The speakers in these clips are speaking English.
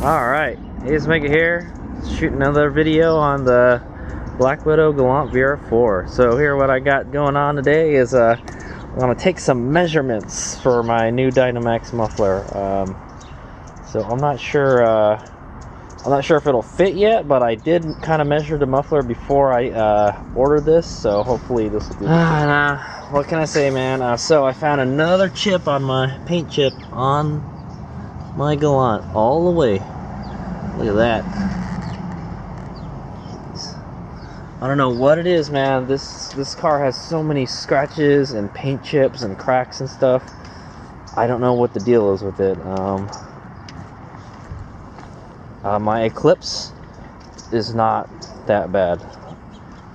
Alright, hey, it's Mega here, shooting another video on the Black Widow Galant VR4. So here what I got going on today is I'm going to take some measurements for my new Dynomax muffler. So I'm not sure if it'll fit yet, but I did kind of measure the muffler before I ordered this, so hopefully this will do. What can I say, man? So I found another chip on my paint chip on my Galant all the way. Look at that. I don't know what it is, man. This car has so many scratches and paint chips and cracks and stuff. I don't know what the deal is with it. My Eclipse is not that bad.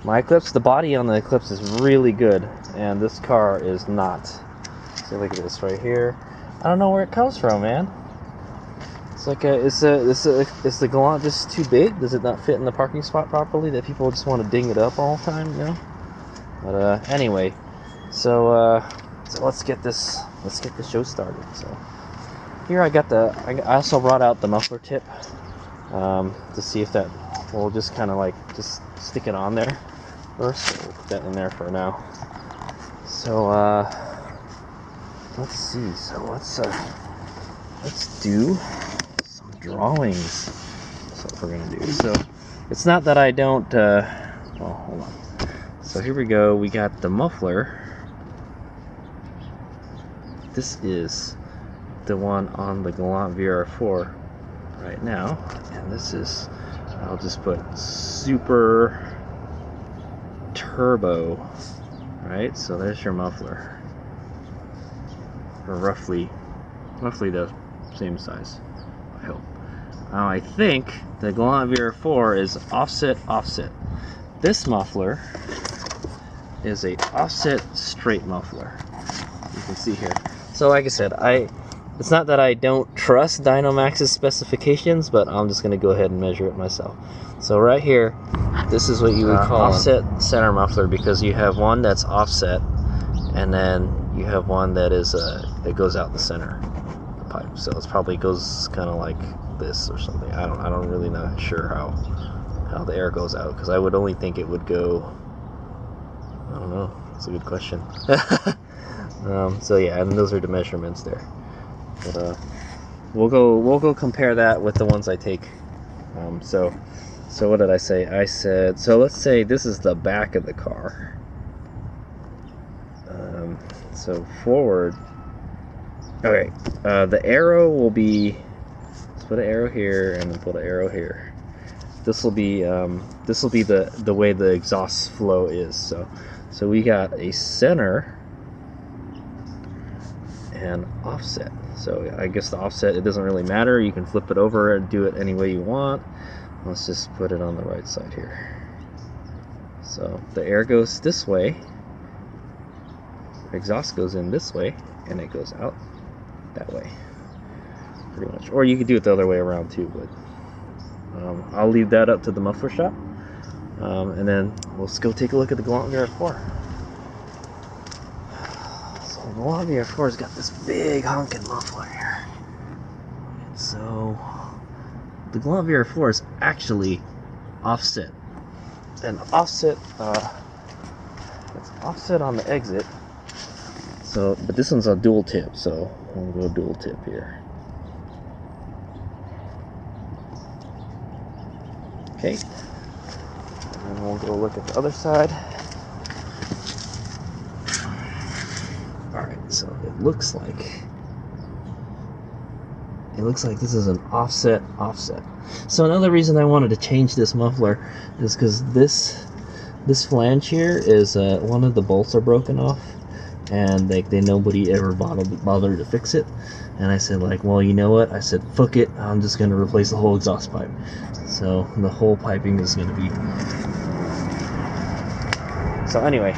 My Eclipse, the body on the Eclipse is really good, and this car is not. So look at this right here. I don't know where it comes from, man. It's like is the Galant just too big? Does it not fit in the parking spot properly that people just want to ding it up all the time, you know? But anyway, so let's get this show started. So here I also brought out the muffler tip to see if that will just kind of like just stick it on there first. So we'll put that in there for now. So let's see. So let's do some drawings. That's what we're gonna do. So it's not that I don't well, hold on. So here we go. We got the muffler. This is the one on the Galant VR4 right now, and this is, I'll just put super turbo, right? So there's your muffler, or roughly the same size, I hope. Now I think the Galant VR4 is offset. This muffler is a offset straight muffler. You can see here. So like I said, it's not that I don't trust Dynomax's specifications, but I'm just gonna go ahead and measure it myself. So right here, this is what you would call offset center muffler, because you have one that's offset, and then you have one that is that goes out the center of the pipe. So it probably goes kind of like this or something. I don't really not sure how the air goes out, because I would only think it would go. I don't know. It's a good question. So yeah, and those are the measurements there. But we'll go compare that with the ones I take. So what did I say? I said, so let's say this is the back of the car. So forward. Okay, the arrow will be. Let's put an arrow here and then put an arrow here. This will be the way the exhaust flow is. So we got a center and offset. So I guess the offset, it doesn't really matter. You can flip it over and do it any way you want. Let's just put it on the right side here. So the air goes this way, exhaust goes in this way, and it goes out that way, pretty much. Or you could do it the other way around too, but I'll leave that up to the muffler shop. And then let's go take a look at the Galant VR4. The Galant VR4's got this big honking muffler here. So the Galant VR4 is actually offset, and offset it's offset on the exit. So, but this one's a dual tip, so we'll go dual tip here. Okay, and then we'll go look at the other side. Alright, so it looks like this is an offset. So another reason I wanted to change this muffler is because this flange here is one of the bolts are broken off, and nobody ever bothered to fix it. And I said, like, well, you know what? I said, fuck it, I'm just gonna replace the whole exhaust pipe. So the whole piping is gonna be. So anyway.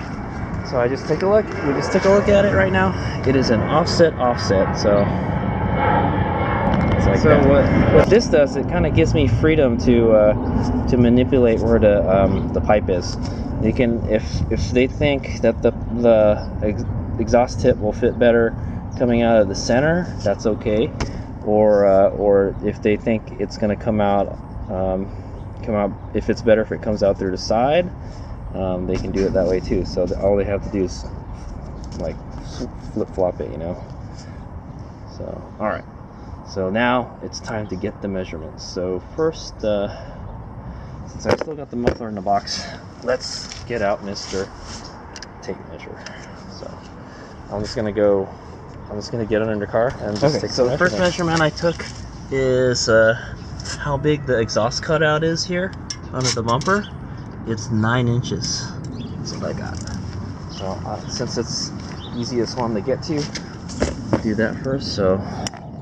So I just take a look. We just took a look at it right now. It is an offset. So it's like what this does, it kind of gives me freedom to manipulate where the pipe is. You can, if they think that the exhaust tip will fit better coming out of the center, that's okay. or if they think it's going to come out if it's better if it comes out through the side, they can do it that way too. So all they have to do is like flip-flop it, you know. So all right, so now it's time to get the measurements. So first, since I still got the muffler in the box, let's get out Mr. tape measure. So I'm just gonna get under the car and just take. So the first measurement I took is how big the exhaust cutout is here under the bumper. It's 9 inches. That's what I got. So since it's the easiest one to get to, do that first. So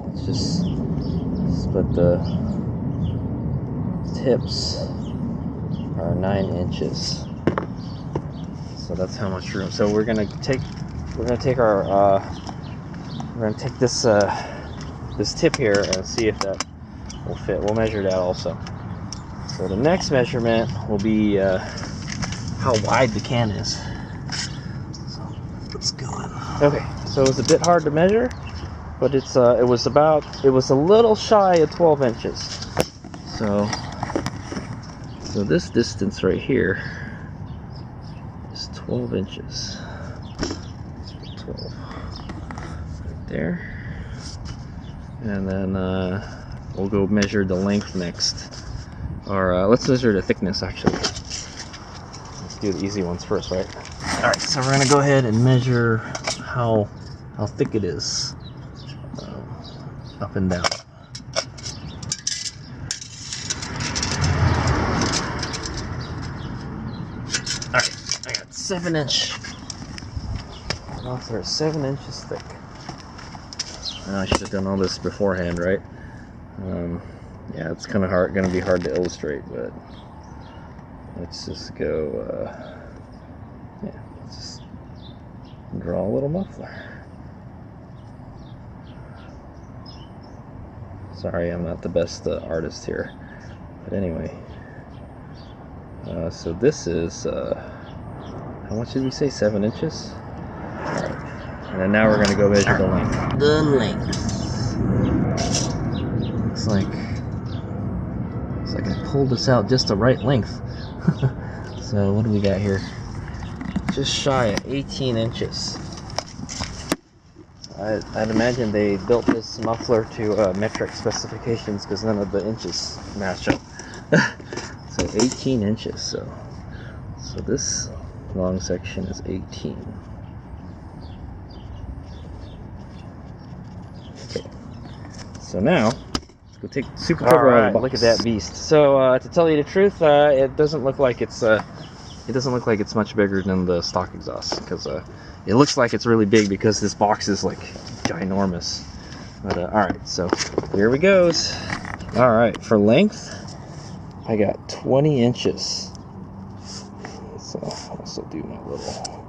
let's just split the tips are 9 inches. So that's how much room. So we're gonna take this this tip here and see if that will fit. We'll measure that also. So the next measurement will be how wide the can is. So let's go in. Okay, so it was a bit hard to measure, but it was a little shy of 12 inches. So this distance right here is 12 inches. 12 right there. And then we'll go measure the length next. Or let's measure the thickness actually. Let's do the easy ones first, right? Alright, so we're gonna go ahead and measure how thick it is up and down. Alright, I got 7-inch. Muffler, 7 inches thick. I should have done all this beforehand, right? Yeah, it's kind of gonna be hard to illustrate, but let's just go. Yeah, let's just draw a little muffler. Sorry, I'm not the best artist here, but anyway. So this is how much did we say? 7 inches. All right, and then now we're gonna go measure the length. The length. Looks like I pulled this out just the right length. So what do we got here? Just shy of 18 inches. I'd imagine they built this muffler to metric specifications because none of the inches match up. So 18 inches. So this long section is 18. Okay. So now go take the super cover out of the box. Look at that beast. So to tell you the truth, it doesn't look like it's much bigger than the stock exhaust, because it looks like it's really big because this box is like ginormous. But all right, so here we goes. All right, for length, I got 20 inches. So I'll also do my little.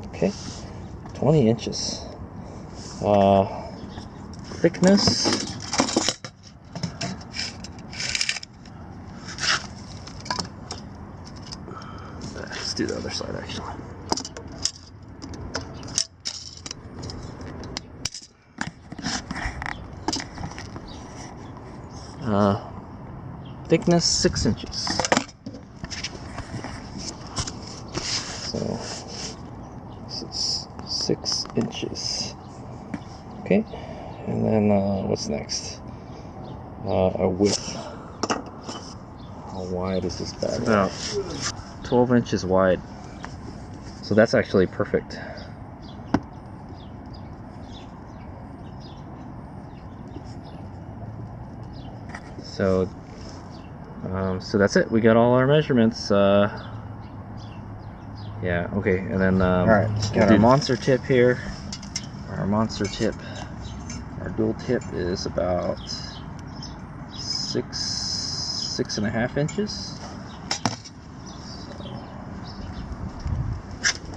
Okay. 20 inches. Thickness. Let's do the other side actually. Thickness 6 inches. So this is 6 inches. Okay, and then what's next? A width. How wide is this bag? It's about 12 inches wide. So that's actually perfect. So that's it. We got all our measurements. Yeah, okay, and then all right, got our monster tip here. Our monster tip, our dual tip is about 6.5 inches. So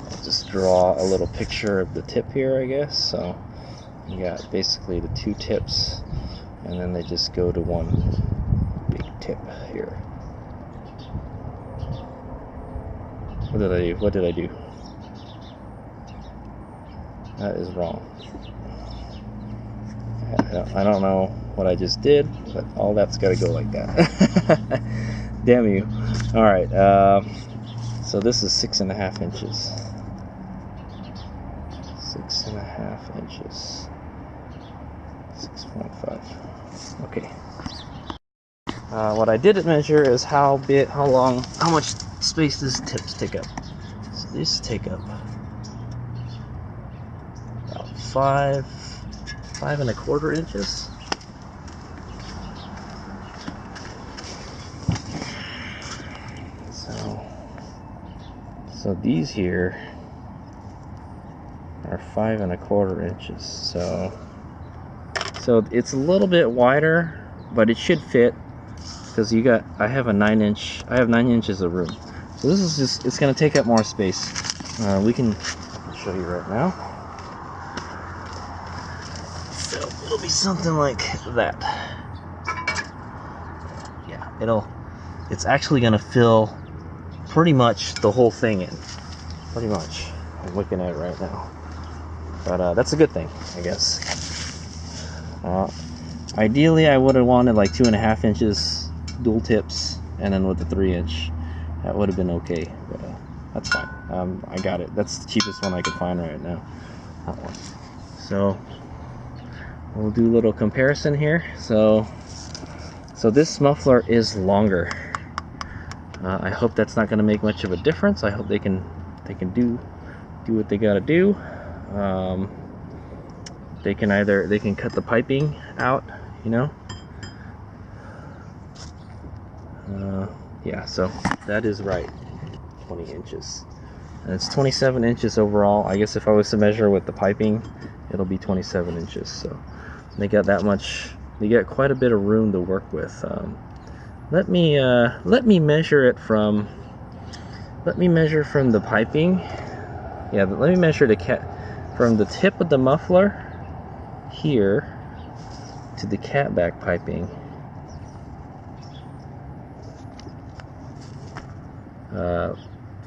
I'll just draw a little picture of the tip here, I guess. So you got basically the two tips, and then they just go to one big tip here. What did I do? That is wrong. I don't know what I just did, but all that's got to go like that. Damn you. Alright, so this is 6.5 inches. 6.5 inches. 6.5. Okay. What I didn't measure is how much space these tips take up. So these take up about 5.25 inches. So these here are 5.25 inches. So it's a little bit wider, but it should fit because I have 9 inches of room. So this is just, it's going to take up more space. We can show you right now. So it'll be something like that. Yeah, it's actually going to fill pretty much the whole thing in. Pretty much. I'm looking at it right now. But that's a good thing, I guess. Ideally, I would have wanted like 2.5 inches dual tips, and then with the 3-inch, that would have been okay. But that's fine. I got it. That's the cheapest one I could find right now. That one. So we'll do a little comparison here. So this muffler is longer. I hope that's not going to make much of a difference. I hope they can do what they got to do. They can cut the piping out, you know. Yeah, so that is right. 20 inches. And it's 27 inches overall. I guess if I was to measure with the piping, it'll be 27 inches. So they got that much. They got quite a bit of room to work with. Let me measure it from. Let me measure from the piping. Yeah, let me measure from the tip of the muffler here to the catback piping.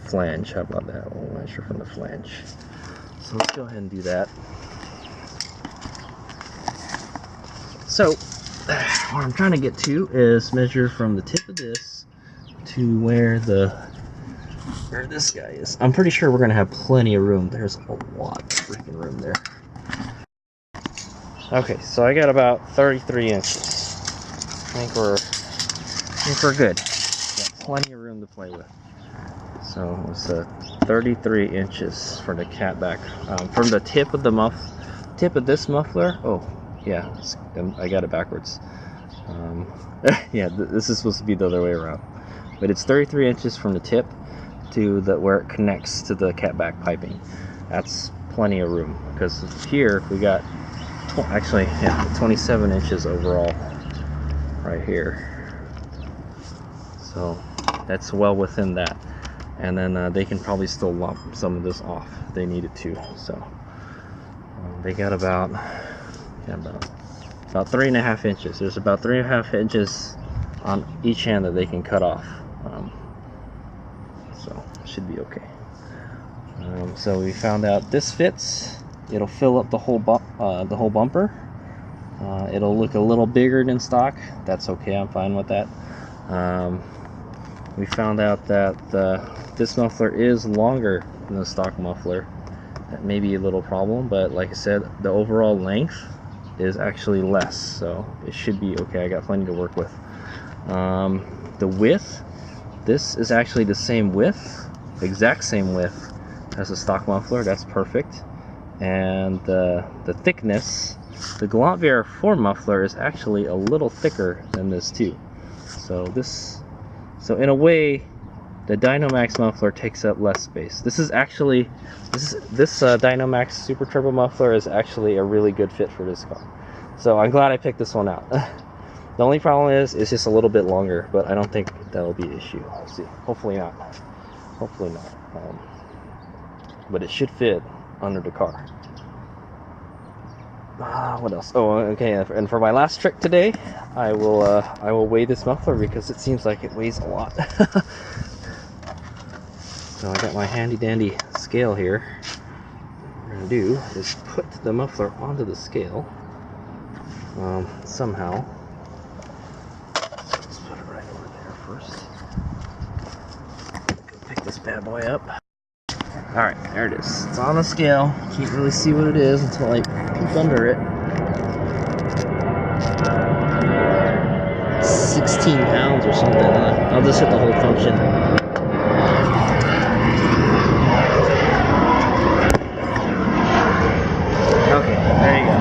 Flange. How about that? We'll measure from the flange. So let's go ahead and do that. So what I'm trying to get to is measure from the tip of this to where this guy is. I'm pretty sure we're gonna have plenty of room. There's a lot of freaking room there. Okay, so I got about 33 inches. I think we're good. Got plenty of room to play with. So it's 33 inches for the catback. From the tip of this muffler. Oh, yeah, I got it backwards. Yeah, this is supposed to be the other way around. But it's 33 inches from the tip to where it connects to the catback piping. That's plenty of room because here we got 27 inches overall right here. So that's well within that. And then they can probably still lump some of this off if they needed to. So they got about 3.5 inches. There's about 3.5 inches on each hand that they can cut off. So should be okay. So we found out this fits. It'll fill up the whole bumper. It'll look a little bigger than stock. That's okay. I'm fine with that. We found out that this muffler is longer than the stock muffler. That may be a little problem, but like I said, the overall length is actually less, so it should be okay. I got plenty to work with. The width, this is actually the same width, exact same width as the stock muffler. That's perfect. And the thickness, the Galant VR4 muffler is actually a little thicker than this too. So in a way, the Dynomax muffler takes up less space. This Dynomax Super Turbo muffler is actually a really good fit for this car. So I'm glad I picked this one out. The only problem is it's just a little bit longer, but I don't think that'll be an issue. We'll see. Hopefully not. Hopefully not. But it should fit under the car. What else? Oh, okay. And for my last trick today, I will weigh this muffler because it seems like it weighs a lot. So I got my handy dandy scale here, going to do is put the muffler onto the scale somehow. So let's put it right over there first. Pick this bad boy up. Alright, there it is. It's on the scale. Can't really see what it is until I peek under it. 16 pounds or something. I'll just hit the whole function. Okay, there you go.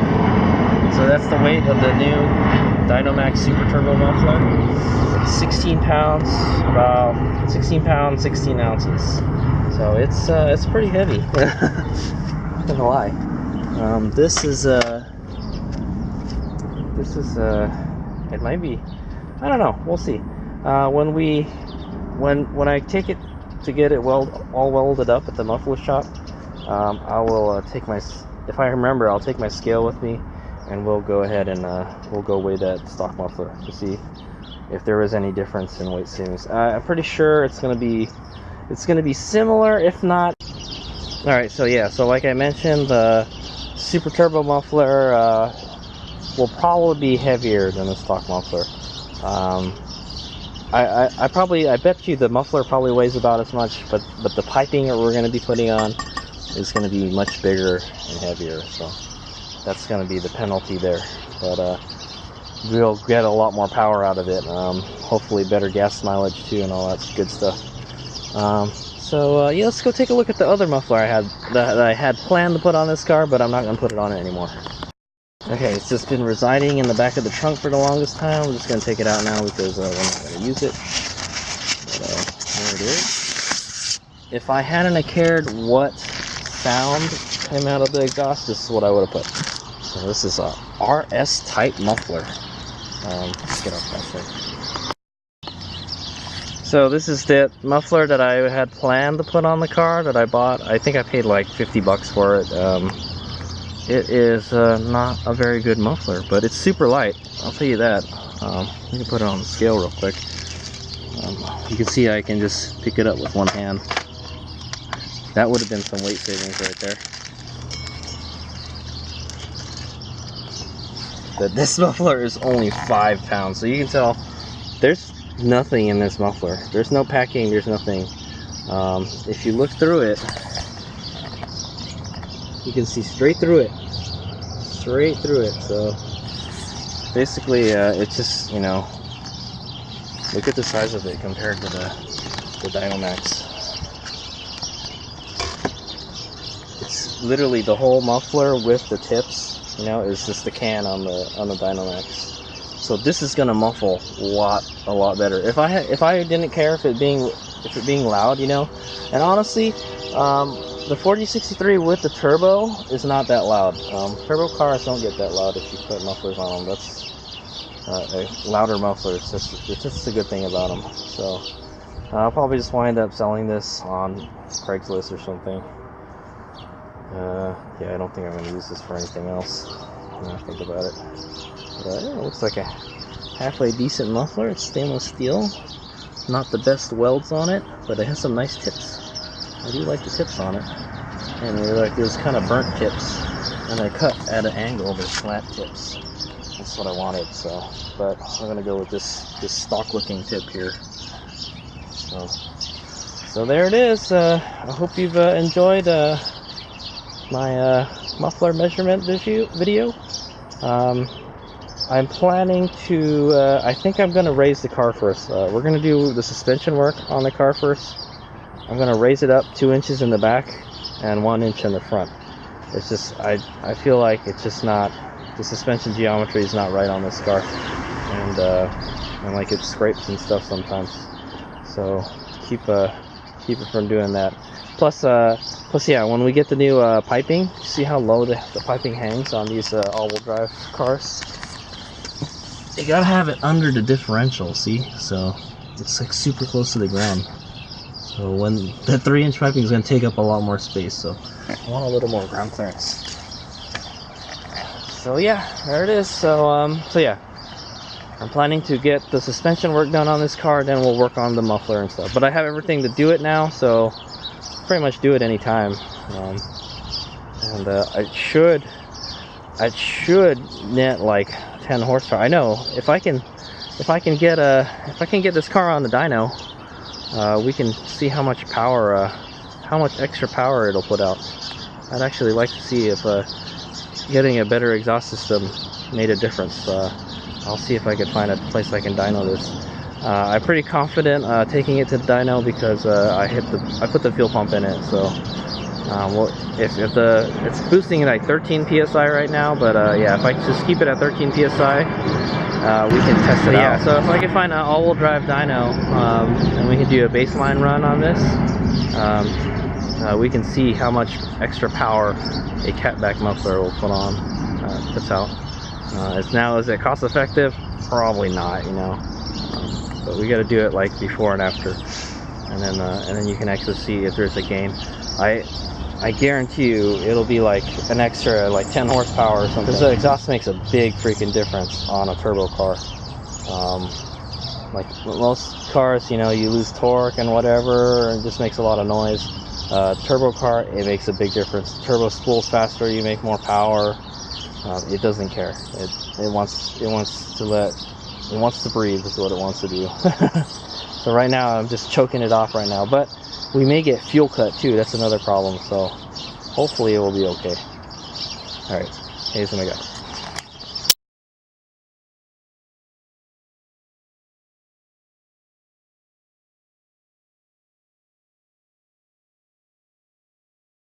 So that's the weight of the new Dynomax Super Turbo Muffler. 16 pounds, about 16 pounds, 16 ounces. So it's pretty heavy. Not gonna lie. This is it might be, I don't know, we'll see. When I take it to get it all welded up at the muffler shop, I will take my, if I remember, I'll take my scale with me, and we'll go ahead and we'll go weigh that stock muffler to see if there is any difference in weight savings. I'm pretty sure it's gonna be similar, if not. All right, so yeah, so like I mentioned, the Super Turbo Muffler will probably be heavier than the stock muffler. I bet you the muffler probably weighs about as much, but the piping that we're going to be putting on is going to be much bigger and heavier, so that's going to be the penalty there. But we'll get a lot more power out of it. Hopefully better gas mileage too, and all that good stuff. Yeah, let's go take a look at the other muffler that I had planned to put on this car, but I'm not going to put it on it anymore. Okay, it's just been residing in the back of the trunk for the longest time. I'm just going to take it out now because we're not going to use it. But, there it is. If I hadn't cared what sound came out of the exhaust, this is what I would have put. So this is a RS type muffler. Let's get off that thing. So this is the muffler that I had planned to put on the car that I bought. I think I paid like 50 bucks for it. It is not a very good muffler, but it's super light, I'll tell you that. Let me put it on the scale real quick. You can see I can just pick it up with one hand. That would have been some weight savings right there. But this muffler is only 5 pounds, so you can tell there's nothing in this muffler. There's no packing, there's nothing. If you look through it, you can see straight through it. Straight through it. So basically it's just, you know, look at the size of it compared to the Dynomax. It's literally the whole muffler with the tips, you know, is just the can on the Dynomax. So this is gonna muffle a lot better. If I didn't care if it being loud, you know, and honestly, the 4063 with the turbo is not that loud. Turbo cars don't get that loud if you put mufflers on them. That's a louder muffler. It's just a good thing about them. So I'll probably just wind up selling this on Craigslist or something. Yeah, I don't think I'm going to use this for anything else when I think about it. But it looks like a halfway decent muffler. It's stainless steel. Not the best welds on it, but it has some nice tips. I do like the tips on it. And they're like those kind of burnt tips. And they're cut at an angle, they're flat tips. That's what I wanted, so. But I'm going to go with this stock looking tip here. So there it is. I hope you've enjoyed my muffler measurement video. I'm planning to, I think I'm going to raise the car first. We're going to do the suspension work on the car first. I'm going to raise it up 2 inches in the back and 1 inch in the front. It's just, I feel like it's just not, the suspension geometry is not right on this car. And like it scrapes and stuff sometimes. So keep it from doing that. Plus yeah, when we get the new piping, see how low the piping hangs on these all-wheel drive cars? You gotta have it under the differential, see? So it's like super close to the ground. So when that 3-inch piping is gonna take up a lot more space, so I want a little more ground clearance. So yeah, there it is. So yeah, I'm planning to get the suspension work done on this car, then we'll work on the muffler and stuff. But I have everything to do it now, so pretty much do it anytime. and it should net like 10 horsepower. I know if I can get this car on the dyno, we can see how much power, how much extra power it'll put out. I'd actually like to see if getting a better exhaust system made a difference. I'll see if I can find a place I can dyno this. I'm pretty confident taking it to the dyno because I put the fuel pump in it. So well, if it's boosting at like 13 psi right now, but yeah, if I just keep it at 13 psi, we can test it out. So if I can find an all-wheel drive dyno, and we can do a baseline run on this, we can see how much extra power a catback muffler will puts out. Is it cost effective? Probably not, you know. But we got to do it like before and after, and then you can actually see if there's a gain. I guarantee you it'll be like an extra like 10 horsepower or something. Because the exhaust makes a big freaking difference on a turbo car. Like most cars, you know, you lose torque and whatever, and it just makes a lot of noise. Turbo car, it makes a big difference. Turbo spools faster, you make more power. It doesn't care. It wants to breathe is what it wants to do. So right now I'm just choking it off right now, but we may get fuel cut too. That's another problem. So hopefully it will be okay. All right, here's my guy.